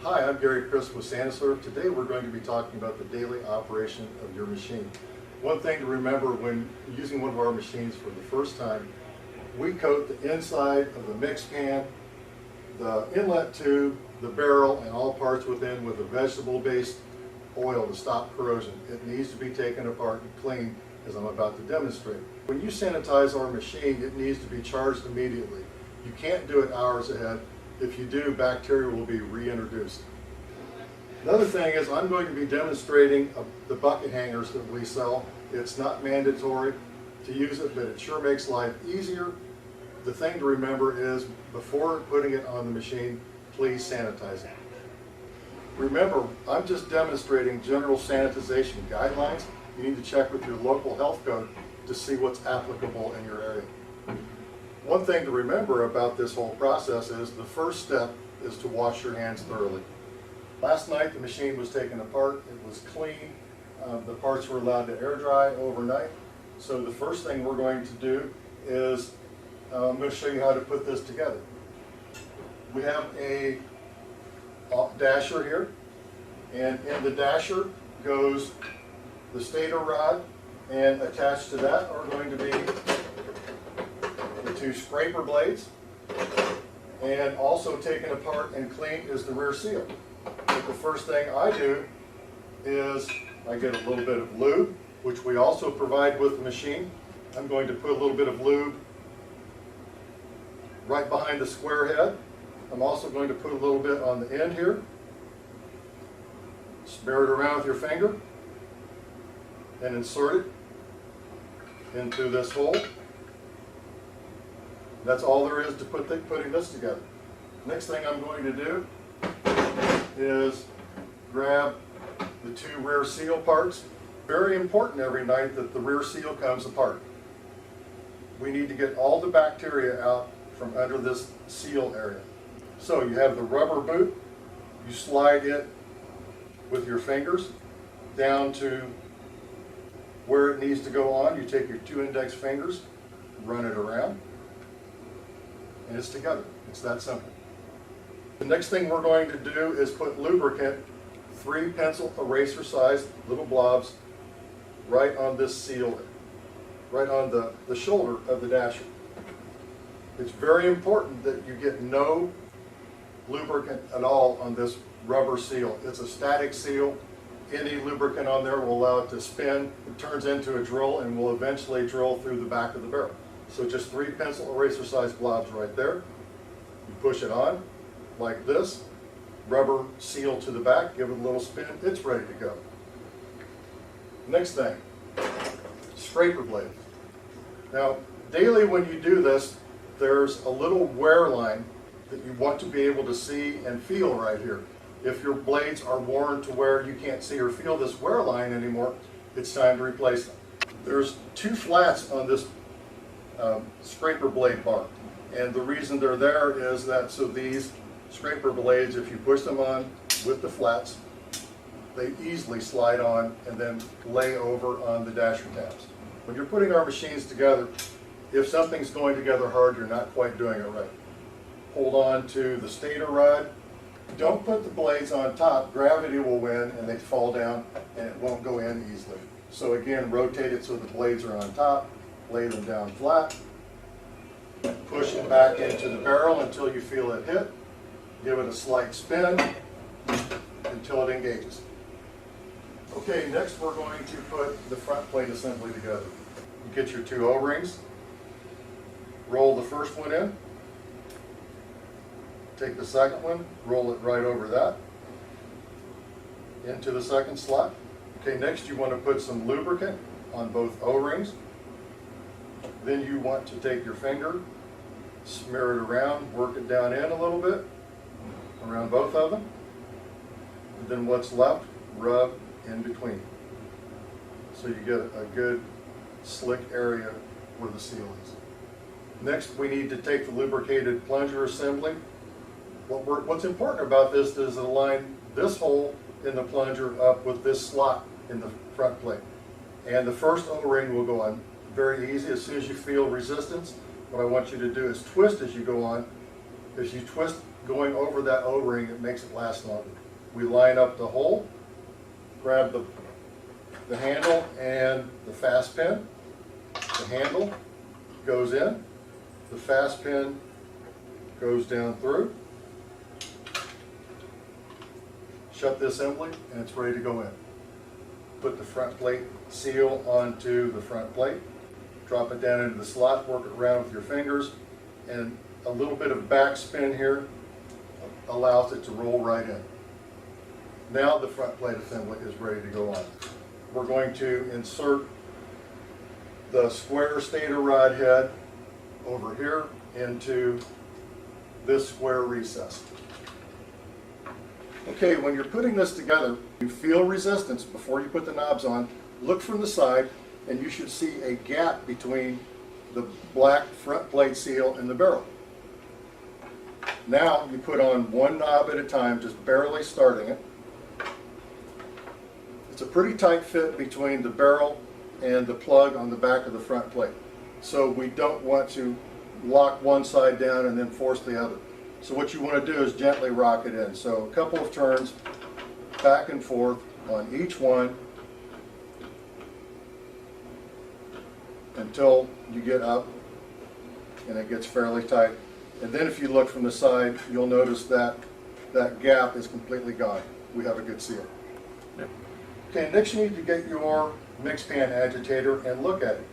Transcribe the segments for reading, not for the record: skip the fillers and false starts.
Hi, I'm Gary Chris with SaniServ. Today we're going to be talking about the daily operation of your machine. One thing to remember when using one of our machines for the first time, we coat the inside of the mix can, the inlet tube, the barrel, and all parts within with a vegetable-based oil to stop corrosion. It needs to be taken apart and cleaned as I'm about to demonstrate. When you sanitize our machine, it needs to be charged immediately. You can't do it hours ahead. If you do, bacteria will be reintroduced. Another thing is I'm going to be demonstrating the bucket hangers that we sell. It's not mandatory to use it, but it sure makes life easier. The thing to remember is before putting it on the machine, please sanitize it. Remember, I'm just demonstrating general sanitization guidelines. You need to check with your local health code to see what's applicable in your area. One thing to remember about this whole process is the first step is to wash your hands thoroughly. Last night the machine was taken apart, it was clean, the parts were allowed to air dry overnight. So the first thing we're going to do is, I'm going to show you how to put this together. We have a dasher here, and in the dasher goes the stator rod, and attached to that are going to be two scraper blades, and also taken apart and cleaned is the rear seal. But the first thing I do is I get a little bit of lube, which we also provide with the machine. I'm going to put a little bit of lube right behind the square head. I'm also going to put a little bit on the end here. Smear it around with your finger and insert it into this hole. That's all there is to putting this together. Next thing I'm going to do is grab the two rear seal parts. Very important every night that the rear seal comes apart. We need to get all the bacteria out from under this seal area. So you have the rubber boot. You slide it with your fingers down to where it needs to go on. You take your two index fingers, run it around, and it's together. It's that simple. The next thing we're going to do is put lubricant, 3 pencil eraser sized little blobs, right on this seal, right on the shoulder of the dasher. It's very important that you get no lubricant at all on this rubber seal. It's a static seal. Any lubricant on there will allow it to spin. It turns into a drill and will eventually drill through the back of the barrel. So just 3 pencil eraser sized blobs right there. You push it on like this, rubber seal to the back, give it a little spin, it's ready to go. Next thing, scraper blade. Now, daily when you do this, there's a little wear line that you want to be able to see and feel right here. If your blades are worn to where you can't see or feel this wear line anymore, it's time to replace them. There's 2 flats on this scraper blade bar, and the reason they're there is that so these scraper blades, if you push them on with the flats, they easily slide on and then lay over on the dasher tabs. When you're putting our machines together, if something's going together hard, you're not quite doing it right. Hold on to the stator rod. Don't put the blades on top. Gravity will win and they fall down and it won't go in easily. So again, rotate it so the blades are on top, lay them down flat, push it back into the barrel until you feel it hit. Give it a slight spin until it engages. Okay, next we're going to put the front plate assembly together. You get your 2 O-rings, roll the first one in, take the second one, roll it right over that, into the second slot. Okay, next you want to put some lubricant on both O-rings. Then you want to take your finger, smear it around, work it down in a little bit, around both of them. And then what's left, rub in between. So you get a good slick area where the seal is. Next we need to take the lubricated plunger assembly. What's important about this is to align this hole in the plunger up with this slot in the front plate. And the first O-ring will go on very easy. As soon as you feel resistance, what I want you to do is twist as you go on. As you twist going over that O-ring, it makes it last longer. We line up the hole, grab the handle and the fast pin. The handle goes in, the fast pin goes down through. Shut the assembly and it's ready to go in. Put the front plate seal onto the front plate, drop it down into the slot, work it around with your fingers, and a little bit of back spin here allows it to roll right in. Now the front plate assembly is ready to go on. We're going to insert the square stator rod head over here into this square recess. Okay, when you're putting this together, you feel resistance before you put the knobs on. Look from the side and you should see a gap between the black front plate seal and the barrel. Now you put on one knob at a time, just barely starting it. It's a pretty tight fit between the barrel and the plug on the back of the front plate. So we don't want to lock one side down and then force the other. So what you want to do is gently rock it in. So a couple of turns back and forth on each one until you get up and it gets fairly tight. And then if you look from the side, you'll notice that that gap is completely gone. We have a good seal. Yep. Okay, next you need to get your mix pan agitator and look at it.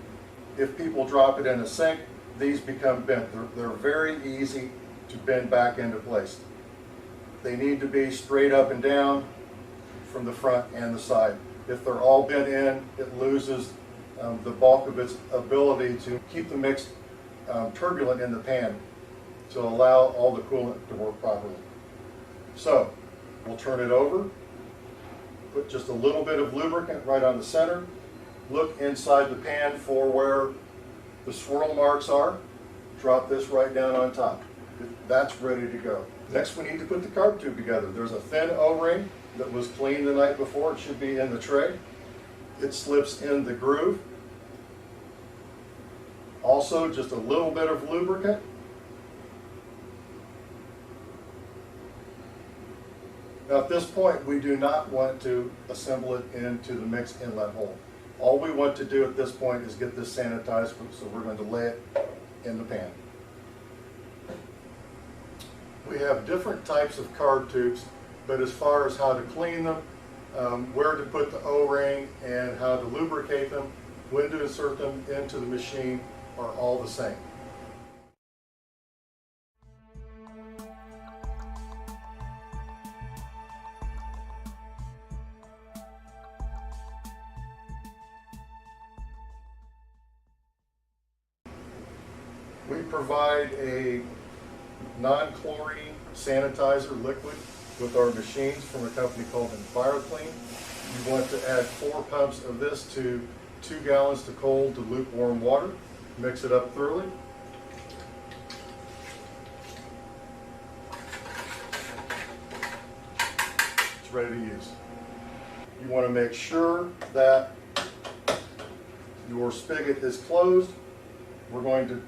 If people drop it in a sink, these become bent. They're very easy to bend back into place. They need to be straight up and down from the front and the side. If they're all bent in, it loses the bulk of its ability to keep the mix turbulent in the pan to allow all the coolant to work properly. So we'll turn it over, put just a little bit of lubricant right on the center, look inside the pan for where the swirl marks are, drop this right down on top. That's ready to go. Next we need to put the carb tube together. There's a thin O-ring that was cleaned the night before. It should be in the tray. It slips in the groove. Also just a little bit of lubricant. Now at this point we do not want to assemble it into the mix inlet hole. All we want to do at this point is get this sanitized, so we're going to lay it in the pan. We have different types of carb tubes, but as far as how to clean them, where to put the O-ring and how to lubricate them, when to insert them into the machine are all the same. We provide a non-chlorine sanitizer liquid with our machines from a company called EnviroClean. You want to add 4 pumps of this to 2 gallons to cold to lukewarm water. Mix it up thoroughly. It's ready to use. You want to make sure that your spigot is closed. We're going to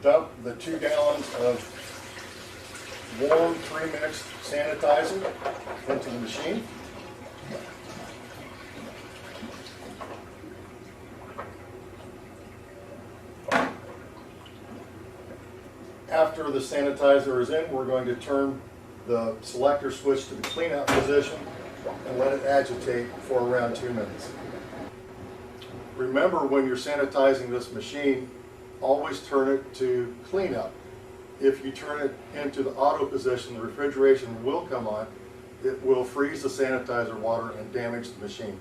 dump the 2 gallons of warm pre-mixed sanitizer into the machine. After the sanitizer is in, we're going to turn the selector switch to the clean out position and let it agitate for around 2 minutes. Remember, when you're sanitizing this machine, always turn it to clean up. If you turn it into the auto position, the refrigeration will come on. It will freeze the sanitizer water and damage the machine.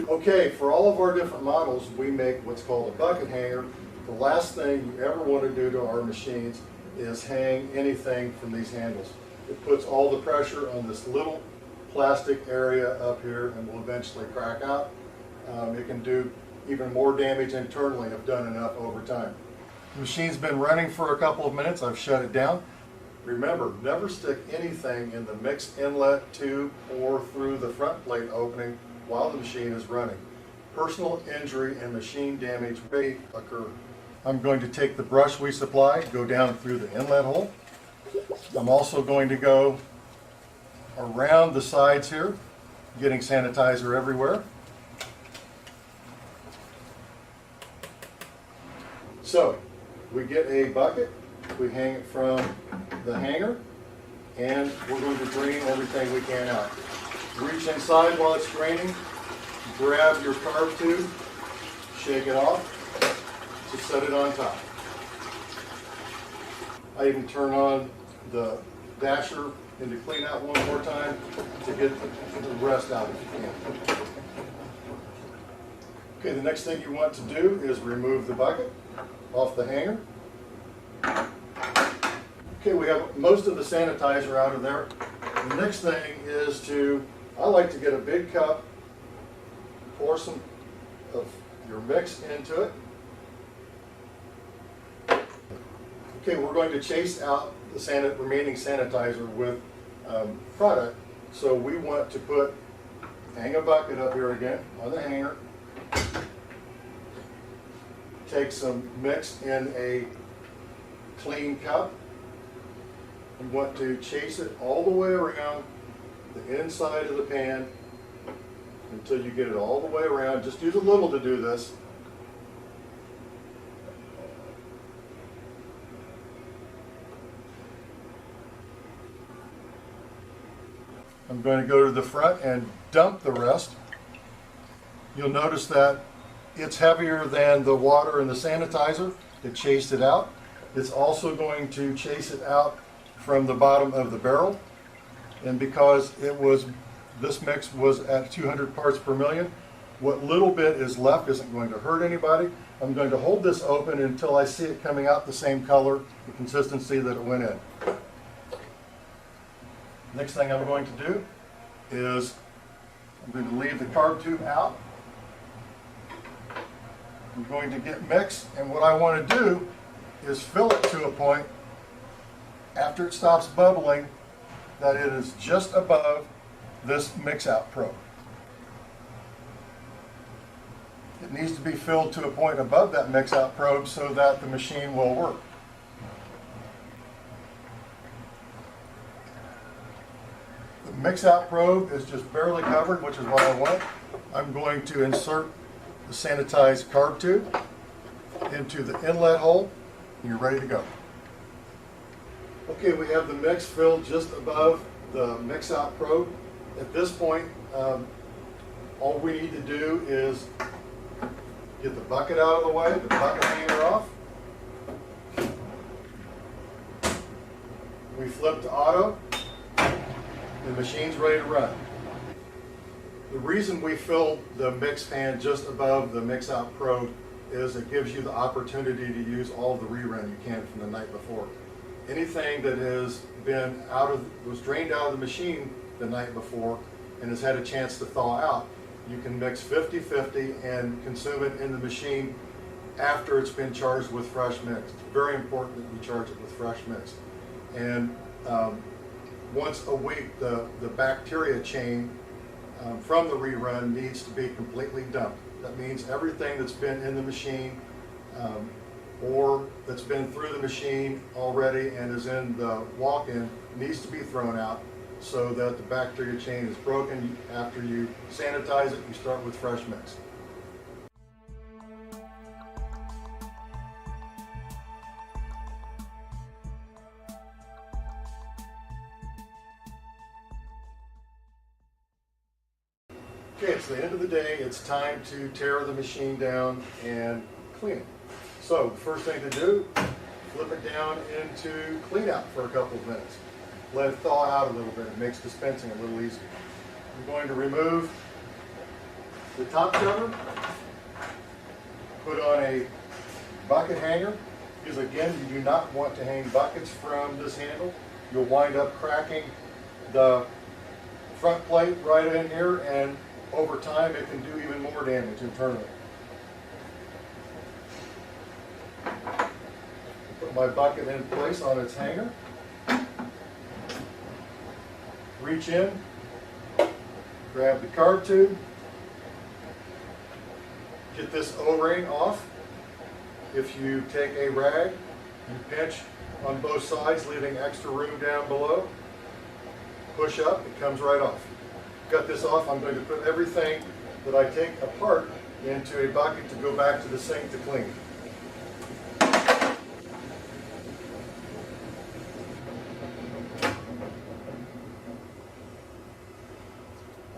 Okay, for all of our different models, we make what's called a bucket hanger. The last thing you ever want to do to our machines is hang anything from these handles. It puts all the pressure on this little plastic area up here and will eventually crack out. It can do even more damage internally if done enough over time. The machine's been running for a couple of minutes. I've shut it down. Remember, never stick anything in the mix inlet tube or through the front plate opening while the machine is running. Personal injury and machine damage may occur. I'm going to take the brush we supplied, go down through the inlet hole, I'm also going to go around the sides here, getting sanitizer everywhere. So we get a bucket, we hang it from the hanger, and we're going to drain everything we can out. Reach inside while it's draining, grab your carb tube, shake it off, just set it on top. I even turn on the dasher into clean out one more time to get the rest out if you can. Okay, the next thing you want to do is remove the bucket off the hanger. Okay, we have most of the sanitizer out of there. The next thing is I like to get a big cup, pour some of your mix into it. Okay, we're going to chase out the remaining sanitizer with product. So we want to hang a bucket up here again on the hanger. Take some mix in a clean cup. We want to chase it all the way around the inside of the pan until you get it all the way around. Just use a little to do this. I'm going to go to the front and dump the rest. You'll notice that it's heavier than the water and the sanitizer. It chased it out. It's also going to chase it out from the bottom of the barrel. And because this mix was at 200 parts per million, what little bit is left isn't going to hurt anybody. I'm going to hold this open until I see it coming out the same color, the consistency that it went in. Next thing I'm going to do is I'm going to leave the carb tube out. I'm going to get mix, and what I want to do is fill it to a point after it stops bubbling that it is just above this mix out probe. It needs to be filled to a point above that mix out probe so that the machine will work. The mix out probe is just barely covered, which is what I want. I'm going to insert the sanitized carb tube into the inlet hole, and you're ready to go. Okay, we have the mix filled just above the mix out probe. At this point, all we need to do is get the bucket out of the way, the bucket hanger off. We flip to auto. The machine's ready to run. The reason we filled the mix pan just above the mix out probe is it gives you the opportunity to use all the rerun you can from the night before. Anything that was drained out of the machine the night before and has had a chance to thaw out, you can mix 50-50 and consume it in the machine after it's been charged with fresh mix. It's very important that you charge it with fresh mix. And once a week, the bacteria chain from the rerun needs to be completely dumped. That means everything that's been in the machine or that's been through the machine already and is in the walk-in needs to be thrown out so that the bacteria chain is broken. After you sanitize it, you start with fresh mix. Okay, it's the end of the day. It's time to tear the machine down and clean it. So the first thing to do, flip it down into clean out for a couple of minutes. Let it thaw out a little bit. It makes dispensing a little easier. I'm going to remove the top cover, put on a bucket hanger, because again, you do not want to hang buckets from this handle. You'll wind up cracking the front plate right in here, and over time it can do even more damage internally. Put my bucket in place on its hanger. Reach in, grab the carb tube, get this O-ring off. If you take a rag and pinch on both sides, leaving extra room down below. Push up, it comes right off. Got this off, I'm going to put everything that I take apart into a bucket to go back to the sink to clean.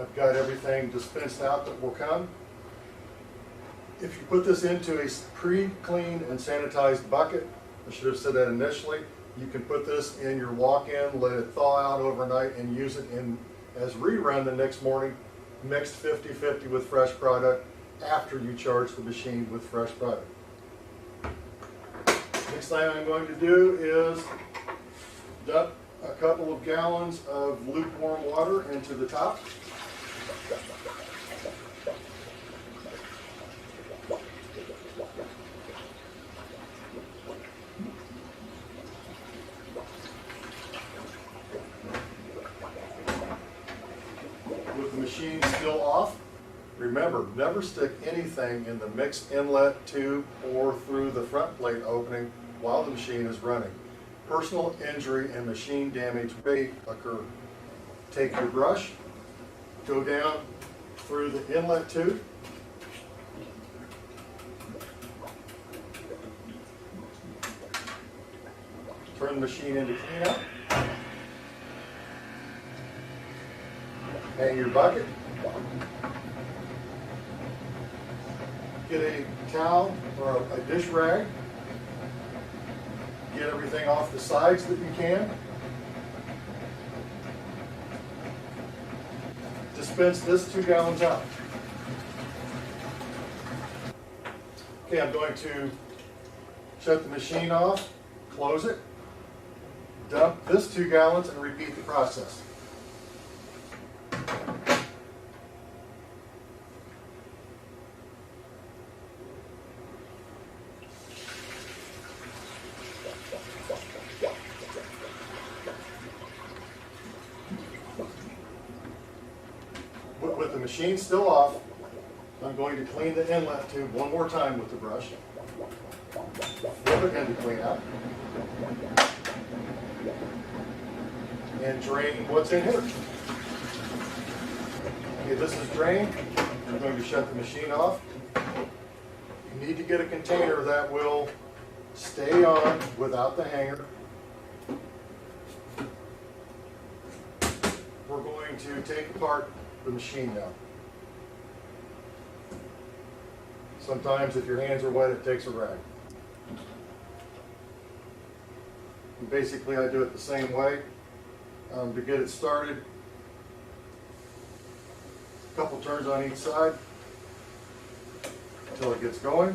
I've got everything dispensed out that will come. If you put this into a pre-cleaned and sanitized bucket, I should have said that initially, you can put this in your walk-in, let it thaw out overnight, and use it as rerun the next morning, mixed 50-50 with fresh product after you charge the machine with fresh product. Next thing I'm going to do is dump a couple of gallons of lukewarm water into the top. With the machine still off, remember, never stick anything in the mixed inlet tube or through the front plate opening while the machine is running. Personal injury and machine damage may occur. Take your brush, go down through the inlet tube, turn the machine into cleanup, hang your bucket, get a towel or a dish rag, get everything off the sides that you can. Dispense this 2 gallons out. Okay, I'm going to shut the machine off, close it, dump this 2 gallons, and repeat the process. With the machine still off, I'm going to clean the inlet tube one more time with the brush. Flip it into clean out. And drain what's in here. Okay, this is drained. I'm going to shut the machine off. You need to get a container that will stay on without the hanger. We're going to take apart the machine now. Sometimes if your hands are wet, it takes a rag. And basically I do it the same way. To get it started, a couple turns on each side until it gets going.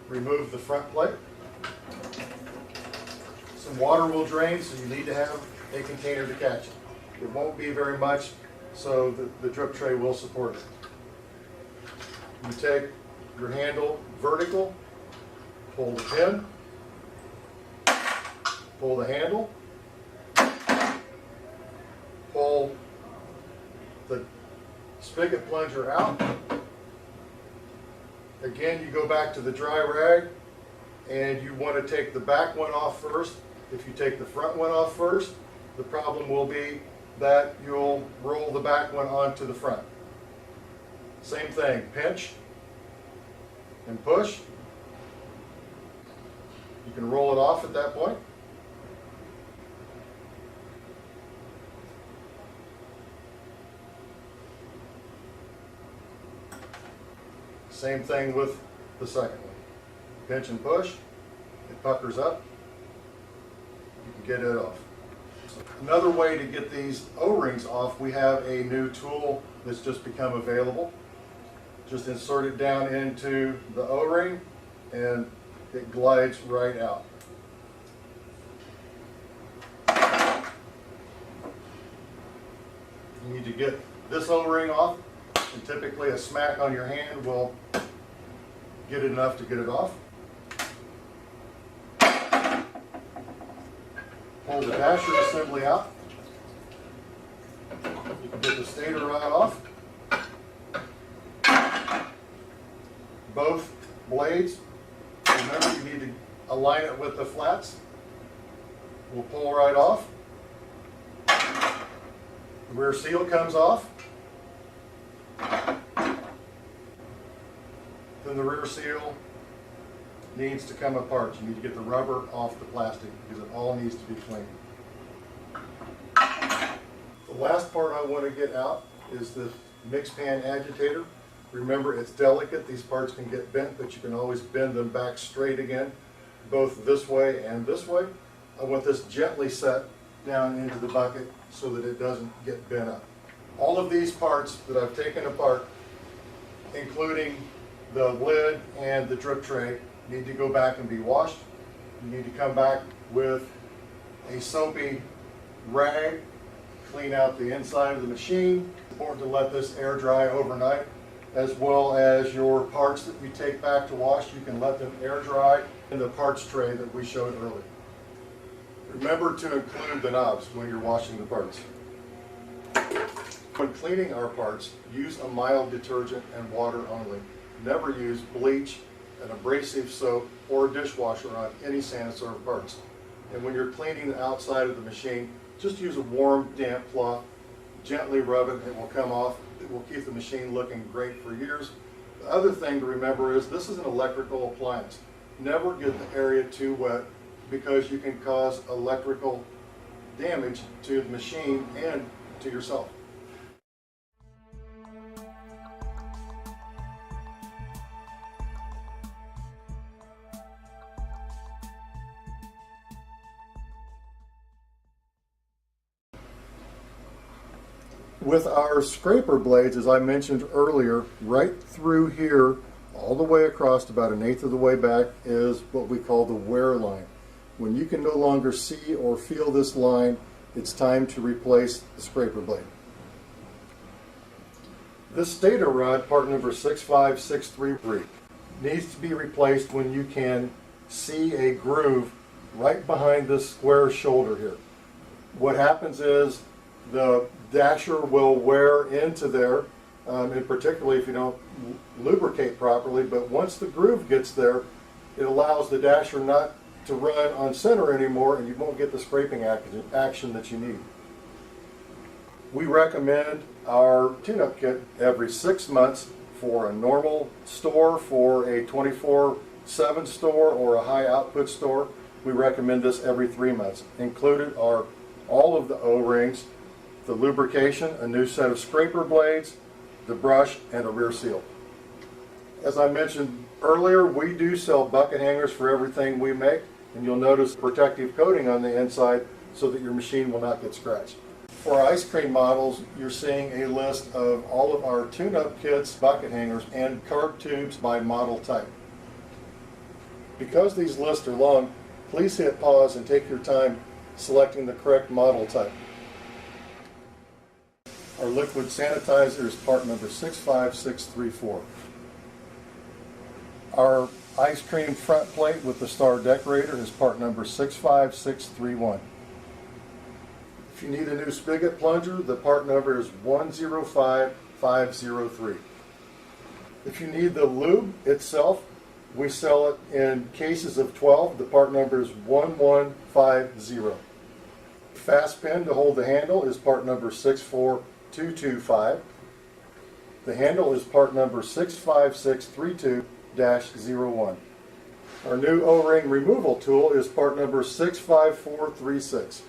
Remove the front plate. Some water will drain, so you need to have a container to catch it. It won't be very much, so the drip tray will support it. You take your handle vertical, pull the pin, pull the handle, pull the spigot plunger out. Again, you go back to the dry rag, and you want to take the back one off first. If you take the front one off first, the problem will be that you'll roll the back one onto the front. Same thing, pinch and push. You can roll it off at that point. Same thing with the second one. Pinch and push, it puckers up, you can get it off. Another way to get these O-rings off, we have a new tool that's just become available. Just insert it down into the O-ring and it glides right out. You need to get this O-ring off, and typically a smack on your hand will get it enough to get it off. Pull the dasher assembly out. You can get the stator rod off. Both blades, remember you need to align it with the flats. We'll pull right off. The rear seal comes off. Then the rear seal needs to come apart. You need to get the rubber off the plastic because it all needs to be clean. The last part I want to get out is the mix pan agitator. Remember, it's delicate. These parts can get bent, but you can always bend them back straight again, both this way and this way. I want this gently set down into the bucket so that it doesn't get bent up. All of these parts that I've taken apart, including the lid and the drip tray, need to go back and be washed. You need to come back with a soapy rag, clean out the inside of the machine. It's important to let this air dry overnight, as well as your parts that you take back to wash. You can let them air dry in the parts tray that we showed earlier. Remember to include the knobs when you're washing the parts. When cleaning our parts, use a mild detergent and water only. Never use bleach, an abrasive soap, or a dishwasher on any SaniServ parts. And when you're cleaning the outside of the machine, just use a warm, damp cloth. Gently rub it, it will come off. It will keep the machine looking great for years. The other thing to remember is this is an electrical appliance. Never get the area too wet because you can cause electrical damage to the machine and to yourself. With our scraper blades, as I mentioned earlier, right through here, all the way across, about 1/8 of the way back, is what we call the wear line. When you can no longer see or feel this line, it's time to replace the scraper blade. This stator rod, part number 65633, needs to be replaced when you can see a groove right behind this square shoulder here. What happens is the dasher will wear into there, and particularly if you don't lubricate properly, but once the groove gets there, it allows the dasher not to run on center anymore, and you won't get the scraping action that you need. We recommend our tune-up kit every 6 months for a normal store, for a 24/7 store, or a high output store. We recommend this every 3 months. Included are all of the O-rings, the lubrication, a new set of scraper blades, the brush, and a rear seal. As I mentioned earlier, we do sell bucket hangers for everything we make, and you'll notice protective coating on the inside so that your machine will not get scratched. For our ice cream models, you're seeing a list of all of our tune-up kits, bucket hangers, and carb tubes by model type. Because these lists are long, please hit pause and take your time selecting the correct model type. Our liquid sanitizer is part number 65634. Our ice cream front plate with the star decorator is part number 65631. If you need a new spigot plunger, the part number is 105503. If you need the lube itself, we sell it in cases of 12. The part number is 1150. Fast pin to hold the handle is part number 64225. The handle is part number 65632-01. Our new O-ring removal tool is part number 65436.